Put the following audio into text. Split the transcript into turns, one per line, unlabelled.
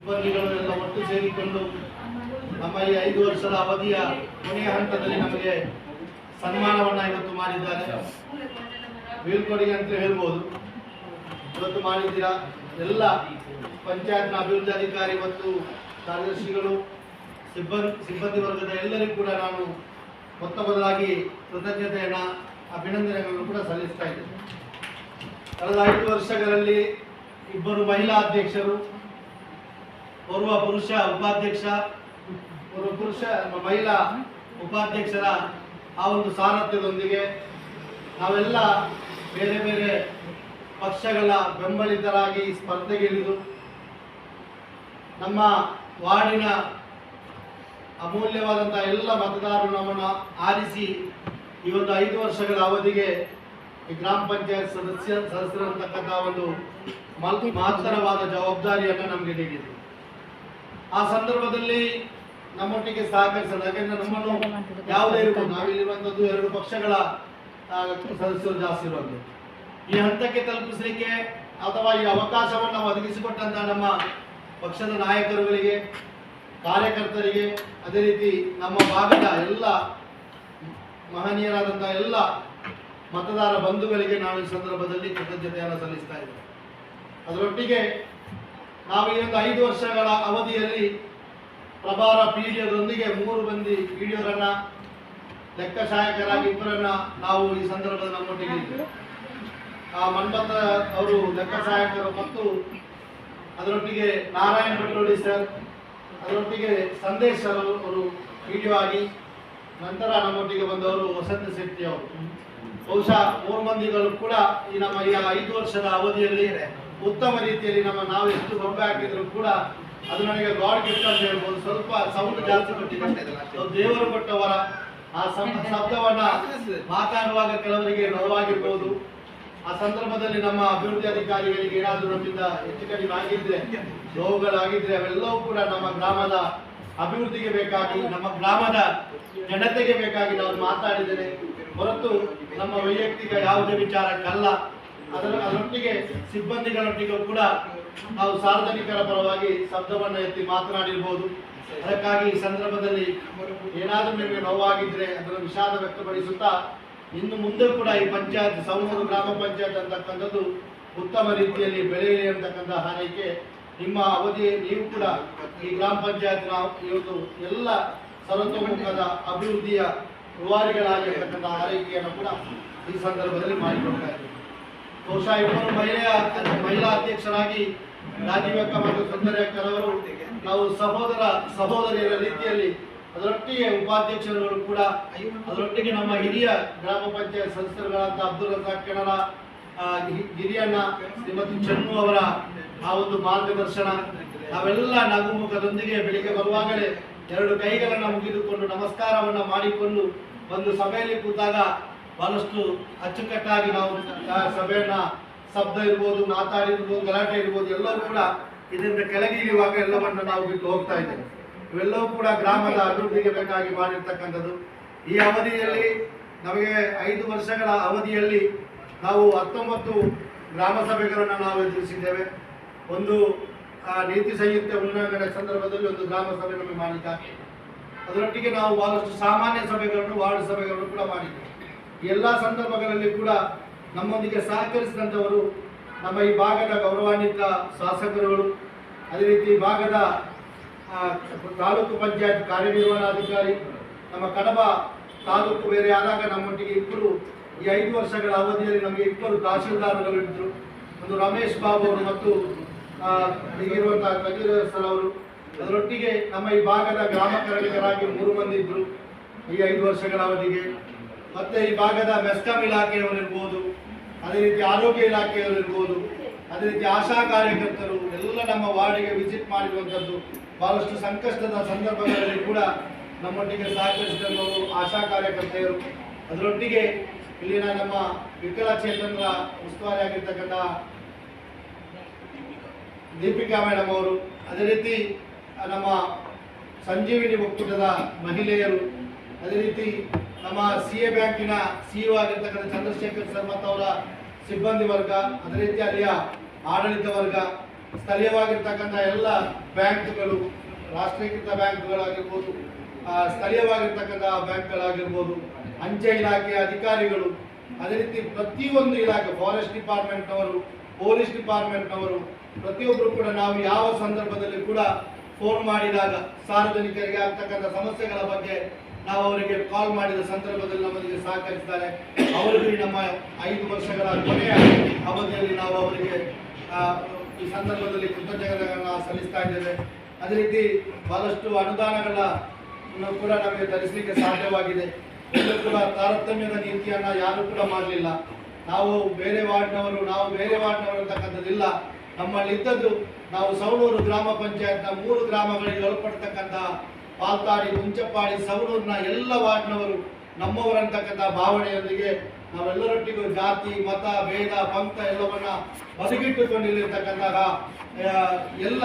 ಸಿಬ್ಬಂದಿಗಳೆಲ್ಲ ಒಟ್ಟು ಸೇರಿಕೊಂಡು ನಮ್ಮ ಈ 5 ವರ್ಷದ ಅವಧಿಯ ಕೊನೆಯ ಹಂತದಲ್ಲಿ ನಮಗೆ ಸನ್ಮಾನವನ್ನು ಇವತ್ತು ಮಾಡಿದ್ದಾರೆ. ಬೀಳ್ಕೊಡುಗೆ ಅಂತ ಹೇಳ್ಬೋದು. ಇವತ್ತು ಮಾಡಿದ್ದೀರಾ ಎಲ್ಲ ಪಂಚಾಯತ್ನ ಅಭಿವೃದ್ಧಿ ಅಧಿಕಾರಿ ಮತ್ತು ಕಾರ್ಯದರ್ಶಿಗಳು, ಸಿಬ್ಬಂದಿ ವರ್ಗದ ಎಲ್ಲರಿಗೂ ಕೂಡ ನಾನು ಮೊತ್ತ ಮೊದಲಾಗಿ ಕೃತಜ್ಞತೆಯನ್ನು, ಅಭಿನಂದನೆಗಳನ್ನು ಕೂಡ ಸಲ್ಲಿಸ್ತಾ ಇದ್ದೇನೆ. ಕಳೆದ 5 ವರ್ಷಗಳಲ್ಲಿ 2 ಮಹಿಳಾ ಅಧ್ಯಕ್ಷರು, ಓರ್ವ ಪುರುಷ ಉಪಾಧ್ಯಕ್ಷ, ಮಹಿಳಾ ಉಪಾಧ್ಯಕ್ಷರ ಆ ಒಂದು ಸಾರಥ್ಯದೊಂದಿಗೆ ನಾವೆಲ್ಲ ಬೇರೆ ಬೇರೆ ಪಕ್ಷಗಳ ಬೆಂಬಲಿತರಾಗಿ ಸ್ಪರ್ಧೆಗಿಳಿದು ನಮ್ಮ ವಾರ್ಡಿನ ಅಮೂಲ್ಯವಾದಂತಹ ಎಲ್ಲ ಮತದಾರರು ನಮ್ಮನ್ನು ಆರಿಸಿ ಈ ಒಂದು 5 ವರ್ಷಗಳ ಅವಧಿಗೆ ಈ ಗ್ರಾಮ ಪಂಚಾಯತ್ ಸದಸ್ಯರಂತಕ್ಕಂಥ ಒಂದು ಮಹತ್ತರವಾದ ಜವಾಬ್ದಾರಿಯನ್ನು ನಮಗೆ ನೀಡಿದೆ. ಆ ಸಂದರ್ಭದಲ್ಲಿ ನಮ್ಮೊಟ್ಟಿಗೆ ಸಹಕರಿಸೋದು, ಯಾಕೆಂದ್ರೆ ನಮ್ಮನ್ನು ಯಾವುದೇ ಇರ್ಬೋದು, ನಾವಿಲ್ಲಿರುವಂಥದ್ದು 2 ಪಕ್ಷಗಳ ಸದಸ್ಯರು ಜಾಸ್ತಿ ಇರುವಂಥದ್ದು. ಈ ಹಂತಕ್ಕೆ ತಲುಪಿಸಲಿಕ್ಕೆ ಅಥವಾ ಈ ಅವಕಾಶವನ್ನು ನಾವು ಒದಗಿಸಿಕೊಟ್ಟಂತಹ ನಮ್ಮ ಪಕ್ಷದ ನಾಯಕರುಗಳಿಗೆ, ಕಾರ್ಯಕರ್ತರಿಗೆ, ಅದೇ ರೀತಿ ನಮ್ಮ ಭಾಗದ ಎಲ್ಲ ಮಹನೀಯರಾದಂತಹ ಎಲ್ಲ ಮತದಾರ ಬಂಧುಗಳಿಗೆ ನಾವು ಈ ಸಂದರ್ಭದಲ್ಲಿ ಕೃತಜ್ಞತೆಯನ್ನು ಸಲ್ಲಿಸ್ತಾ ಇದ್ದೇವೆ. ಅದರೊಟ್ಟಿಗೆ ನಾವು ಈ ಒಂದು 5 ವರ್ಷಗಳ ಅವಧಿಯಲ್ಲಿ ಪ್ರಭಾರ ಪಿಡಿಒದೊಂದಿಗೆ 3 ಮಂದಿ ಪಿಡಿಒರನ್ನ, ಲೆಕ್ಕ ಸಹಾಯಕರಾಗಿ 2ರನ್ನ ನಾವು ಈ ಸಂದರ್ಭದಲ್ಲಿ ನಮ್ಮೊಟ್ಟಿಗೆ ಇದ್ದೇವೆ. ಮನ್ಮಥ ಅವರು ಲೆಕ್ಕ ಸಹಾಯಕರು ಮತ್ತು ಅದರೊಟ್ಟಿಗೆ ನಾರಾಯಣ ಭಟ್ಟೋಡಿ ಸರ್, ಅದರೊಟ್ಟಿಗೆ ಸಂದೇಶ್ ಸರ್ ಅವರು ಪಿಡಿಒ ಆಗಿ, ನಂತರ ನಮ್ಮೊಟ್ಟಿಗೆ ಬಂದವರು ವಸಂತ ಶೆಟ್ಟಿ ಅವರು. ಬಹುಶಃ 3 ಮಂದಿಗಳು ಕೂಡ ಈ ನಮ್ಮ ಈ 5 ವರ್ಷದ ಅವಧಿಯಲ್ಲಿ ಉತ್ತಮ ರೀತಿಯಲ್ಲಿ ನಾವು ಎಷ್ಟು ಬೊಬ್ಬೆ ಹಾಕಿದ್ರು ಕೂಡ ಅದು ನನಗೆ ಗಾಡ್ ಗಿಫ್ಟ್ ಅಂತ ಹೇಳ್ಬೋದು. ಸ್ವಲ್ಪ ಸೌಂಡ್ ಜಾಸ್ತಿ ಕೊಟ್ಟಿದೆ, ದೇವರು ಕೊಟ್ಟವರ ಆ ಶಬ್ದವನ್ನ ಮಾತಾಡುವಾಗ ಕೆಲವರಿಗೆ ನೋವಾಗಿರ್ಬೋದು. ಆ ಸಂದರ್ಭದಲ್ಲಿ ನಮ್ಮ ಅಭಿವೃದ್ಧಿ ಅಧಿಕಾರಿಗಳಿಗೆ ಏನಾದರೂ ನಮ್ಮಿಂದ ಹೆಚ್ಚು ಕಡಿಮೆ ಆಗಿದ್ರೆ, ನೋವುಗಳಾಗಿದ್ರೆ ಅವೆಲ್ಲವೂ ಕೂಡ ನಮ್ಮ ಗ್ರಾಮದ ಅಭಿವೃದ್ಧಿಗೆ ಬೇಕಾಗಿ, ನಮ್ಮ ಗ್ರಾಮದ ಜನತೆಗೆ ಬೇಕಾಗಿ ನಾವು ಮಾತಾಡಿದ್ದೇನೆ ಹೊರತು ನಮ್ಮ ವೈಯಕ್ತಿಕ ಯಾವುದೇ ವಿಚಾರಕ್ಕಲ್ಲ. ಅದರೊಟ್ಟಿಗೆ ಸಿಬ್ಬಂದಿಗಳೊಟ್ಟಿಗೂ ಕೂಡ ನಾವು ಸಾರ್ವಜನಿಕರ ಪರವಾಗಿ ಶಬ್ದವನ್ನು ಎತ್ತಿ ಮಾತನಾಡಿರ್ಬೋದು. ಅದಕ್ಕಾಗಿ ಈ ಸಂದರ್ಭದಲ್ಲಿ ಏನಾದರೂ ನಿಮಗೆ ನೋವಾಗಿದ್ರೆ ಅದರ ವಿಷಾದ ವ್ಯಕ್ತಪಡಿಸುತ್ತಾ, ಇನ್ನು ಮುಂದೆ ಕೂಡ ಈ ಪಂಚಾಯತ್ ಸೌನೂರು ಗ್ರಾಮ ಪಂಚಾಯತ್ ಅಂತಕ್ಕಂಥದ್ದು ಉತ್ತಮ ರೀತಿಯಲ್ಲಿ ಬೆಳೆಯಲಿ ಅಂತಕ್ಕಂಥ ಹಾರೈಕೆ ನಿಮ್ಮ ಅವಧಿ. ನೀವು ಕೂಡ ಈ ಗ್ರಾಮ ಪಂಚಾಯತ್ನ ಇವತ್ತು ಎಲ್ಲ ಸರ್ವತೋಮುಖದ ಅಭಿವೃದ್ಧಿಯ ರೂವಾರಿಗಳಾಗಿರ್ತಕ್ಕಂಥ ಹಾರೈಕೆಯನ್ನು ಕೂಡ ಈ ಸಂದರ್ಭದಲ್ಲಿ ಮಾಡಿಕೊಡ್ತಾ ಇದ್ದೀವಿ. ಬಹುಶಃ 2 ಮಹಿಳಾ ಅಧ್ಯಕ್ಷರಾಗಿ ರಾಜೀವಕ್ಕ ಮತ್ತು ಸುಂದರಕ್ಕರವರು ನಾವು ಸಹೋದರಿಯರ ರೀತಿಯಲ್ಲಿ, ಅದರೊಟ್ಟಿಗೆ ಉಪಾಧ್ಯಕ್ಷರುಗಳು ಕೂಡ, ಅದರೊಟ್ಟಿಗೆ ನಮ್ಮ ಹಿರಿಯ ಗ್ರಾಮ ಪಂಚಾಯತ್ ಸದಸ್ಯರುಗಳಾದ ಅಬ್ದುಲ್ ರಜಾಕ್ ಕೆನರ, ಹಿರಿಯಣ್ಣ ಶ್ರೀಮತಿ ಚನ್ನು ಅವರ ಆ ಒಂದು ಮಾರ್ಗದರ್ಶನ, ನಾವೆಲ್ಲ ನಗುಮುಖದೊಂದಿಗೆ ಬೆಳಿಗ್ಗೆ ಬರುವಾಗಲೇ 2 ಕೈಗಳನ್ನು ಮುಗಿದುಕೊಂಡು ನಮಸ್ಕಾರವನ್ನು ಮಾಡಿಕೊಂಡು ಒಂದು ಸಭೆಯಲ್ಲಿ ಕೂತಾಗ ಬಹಳಷ್ಟು ಅಚ್ಚುಕಟ್ಟಾಗಿ ನಾವು ಸಭೆಯನ್ನ ಶಬ್ದ ಇರ್ಬೋದು, ಮಾತಾಡಿರ್ಬೋದು, ಗಲಾಟೆ ಇರ್ಬೋದು, ಎಲ್ಲವೂ ಕೂಡ ಇದರಿಂದ ಕೆಳಗೆ ಇರುವಾಗ ಎಲ್ಲವನ್ನು ನಾವು ಬಿಟ್ಟು ಹೋಗ್ತಾ ಇದ್ದೇವೆ. ಇವೆಲ್ಲವೂ ಕೂಡ ಗ್ರಾಮದ ಅಭಿವೃದ್ಧಿಗೆ ಬೇಕಾಗಿ ಮಾಡಿರ್ತಕ್ಕಂಥದ್ದು. ಈ ಅವಧಿಯಲ್ಲಿ ನಮಗೆ 5 ವರ್ಷಗಳ ಅವಧಿಯಲ್ಲಿ ನಾವು 19 ಗ್ರಾಮ ಸಭೆಗಳನ್ನು ನಾವು ಎದುರಿಸಿದ್ದೇವೆ. ಒಂದು ನೀತಿ ಸಂಹಿತೆ ಉಲ್ಲಂಘನೆ ಸಂದರ್ಭದಲ್ಲಿ ಒಂದು ಗ್ರಾಮ ಸಭೆ ನಮಗೆ ಮಾಡಿದ್ದಾರೆ. ಅದರೊಟ್ಟಿಗೆ ನಾವು ಬಹಳಷ್ಟು ಸಾಮಾನ್ಯ ಸಭೆಗಳನ್ನು, ವಾರ್ಡ್ ಸಭೆಗಳನ್ನು ಕೂಡ ಮಾಡಿದ್ದೇವೆ. ಈ ಎಲ್ಲ ಸಂದರ್ಭಗಳಲ್ಲಿ ಕೂಡ ನಮ್ಮೊಂದಿಗೆ ಸಹಕರಿಸಿದಂಥವರು ನಮ್ಮ ಈ ಭಾಗದ ಗೌರವಾನ್ವಿತ ಶಾಸಕರುಗಳು, ಅದೇ ರೀತಿ ಭಾಗದ ತಾಲೂಕು ಪಂಚಾಯತ್ ಕಾರ್ಯನಿರ್ವಹಣಾಧಿಕಾರಿ, ನಮ್ಮ ಕಡಬ ತಾಲೂಕು ಬೇರೆ ಆದಾಗ ನಮ್ಮೊಟ್ಟಿಗೆ 2 ಈ 5 ವರ್ಷಗಳ ಅವಧಿಯಲ್ಲಿ ನಮಗೆ 2 ತಹಶೀಲ್ದಾರ್ಗಳು ಇದ್ದರು. ಒಂದು ರಮೇಶ್ ಬಾಬು ಅವರು ಮತ್ತು ಈಗಿರುವಂತಹ ಕಜೂರ ಸರ್ ಅವರು. ಅದರೊಟ್ಟಿಗೆ ನಮ್ಮ ಈ ಭಾಗದ ಗ್ರಾಮ ಕರಡಿಗರಾಗಿ 3 ಮಂದಿ ಇದ್ದರು ಈ 5 ವರ್ಷಗಳ ಅವಧಿಗೆ. ಮತ್ತೆ ಈ ಭಾಗದ ಮೆಸ್ಕಾಂ ಇಲಾಖೆಯವರಿರ್ಬೋದು, ಅದೇ ರೀತಿ ಆರೋಗ್ಯ ಇಲಾಖೆಯವರಿರ್ಬೋದು, ಅದೇ ರೀತಿ ಆಶಾ ಕಾರ್ಯಕರ್ತರು ಎಲ್ಲ ನಮ್ಮ ವಾರ್ಡಿಗೆ ವಿಸಿಟ್ ಮಾಡಿರುವಂಥದ್ದು. ಬಹಳಷ್ಟು ಸಂಕಷ್ಟದ ಸಂದರ್ಭಗಳಲ್ಲಿ ಕೂಡ ನಮ್ಮೊಟ್ಟಿಗೆ ಸಹಕರಿಸಿದವರು ಆಶಾ ಕಾರ್ಯಕರ್ತೆಯರು. ಅದರೊಟ್ಟಿಗೆ ಇಲ್ಲಿನ ನಮ್ಮ ವಿಕಲಚೇತನರ ಉಸ್ತುವಾರಿ ಆಗಿರ್ತಕ್ಕಂಥ ದೀಪಿಕಾ ಮೇಡಮ್ ಅವರು, ಅದೇ ರೀತಿ ನಮ್ಮ ಸಂಜೀವಿನಿ ಒಕ್ಕೂಟದ ಮಹಿಳೆಯರು, ಅದೇ ರೀತಿ ನಮ್ಮ CA ಬ್ಯಾಂಕಿನ CEO ಆಗಿರ್ತಕ್ಕಂಥ ಚಂದ್ರಶೇಖರ್ ಸರ್ ಮತ್ತು ಅವರ ಸಿಬ್ಬಂದಿ ವರ್ಗ, ಅದೇ ರೀತಿ ಅಲ್ಲಿಯ ಆಡಳಿತ ವರ್ಗ, ಸ್ಥಳೀಯವಾಗಿರ್ತಕ್ಕಂಥ ಎಲ್ಲ ಬ್ಯಾಂಕ್ಗಳು, ರಾಷ್ಟ್ರೀಕೃತ ಬ್ಯಾಂಕ್ಗಳಾಗಿರ್ಬೋದು, ಸ್ಥಳೀಯವಾಗಿರ್ತಕ್ಕಂಥ ಬ್ಯಾಂಕ್ಗಳಾಗಿರ್ಬೋದು, ಅಂಚೆ ಇಲಾಖೆಯ ಅಧಿಕಾರಿಗಳು, ಅದೇ ರೀತಿ ಪ್ರತಿಯೊಂದು ಇಲಾಖೆ, ಫಾರೆಸ್ಟ್ ಡಿಪಾರ್ಟ್ಮೆಂಟ್ನವರು, ಪೊಲೀಸ್ ಡಿಪಾರ್ಟ್ಮೆಂಟ್ನವರು, ಪ್ರತಿಯೊಬ್ಬರು ಕೂಡ ನಾವು ಯಾವ ಸಂದರ್ಭದಲ್ಲಿ ಕೂಡ ಫೋನ್ ಮಾಡಿದಾಗ ಸಾರ್ವಜನಿಕರಿಗೆ ಆಗ್ತಕ್ಕಂಥ ಸಮಸ್ಯೆಗಳ ಬಗ್ಗೆ ನಾವು ಅವರಿಗೆ ಕಾಲ್ ಮಾಡಿದ ಸಂದರ್ಭದಲ್ಲಿ ನಮಗೆ ಸಹಕರಿಸಿದ್ದಾರೆ. ಅವರಿಗೆ ನಮ್ಮ 5 ವರ್ಷಗಳ ಕೊನೆಯ ಅವಧಿಯಲ್ಲಿ ನಾವು ಅವರಿಗೆ ಈ ಸಂದರ್ಭದಲ್ಲಿ ಕೃತಜ್ಞತೆಗಳನ್ನು ಸಲ್ಲಿಸ್ತಾ ಇದ್ದೇವೆ. ಅದೇ ರೀತಿ ಬಹಳಷ್ಟು ಅನುದಾನಗಳನ್ನು ಕೂಡ ನಮಗೆ ತರಿಸಲಿಕ್ಕೆ ಸಾಧ್ಯವಾಗಿದೆ. ಎಲ್ಲೂ ಕೂಡ ತಾರತಮ್ಯದ ನೀತಿಯನ್ನು ಯಾರೂ ಕೂಡ ಮಾಡಲಿಲ್ಲ. ನಾವು ಬೇರೆ ವಾರ್ಡ್ನವರು ಅಂತಕ್ಕಂಥದ್ದಿಲ್ಲ. ನಮ್ಮಲ್ಲಿದ್ದದ್ದು ನಾವು ಸವಣೂರು ಗ್ರಾಮ ಪಂಚಾಯತ್ನ 3 ಗ್ರಾಮಗಳಿಗೆ ಒಳಪಡ್ತಕ್ಕಂಥ ಪಾಲ್ತಾಡಿ, ಹುಂಚಪ್ಪಾಡಿ, ಸವಣೂರಿನ ಎಲ್ಲ ವಾರ್ಡ್ನವರು ನಮ್ಮವರಂತಕ್ಕಂಥ ಭಾವನೆಯೊಂದಿಗೆ ನಾವೆಲ್ಲರೊಟ್ಟಿಗೂ ಜಾತಿ, ಮತ, ಭೇದ, ಪಂಥ ಎಲ್ಲವನ್ನ ಬದಿಗಿಟ್ಟುಕೊಂಡಿರತಕ್ಕಂತಹ ಎಲ್ಲ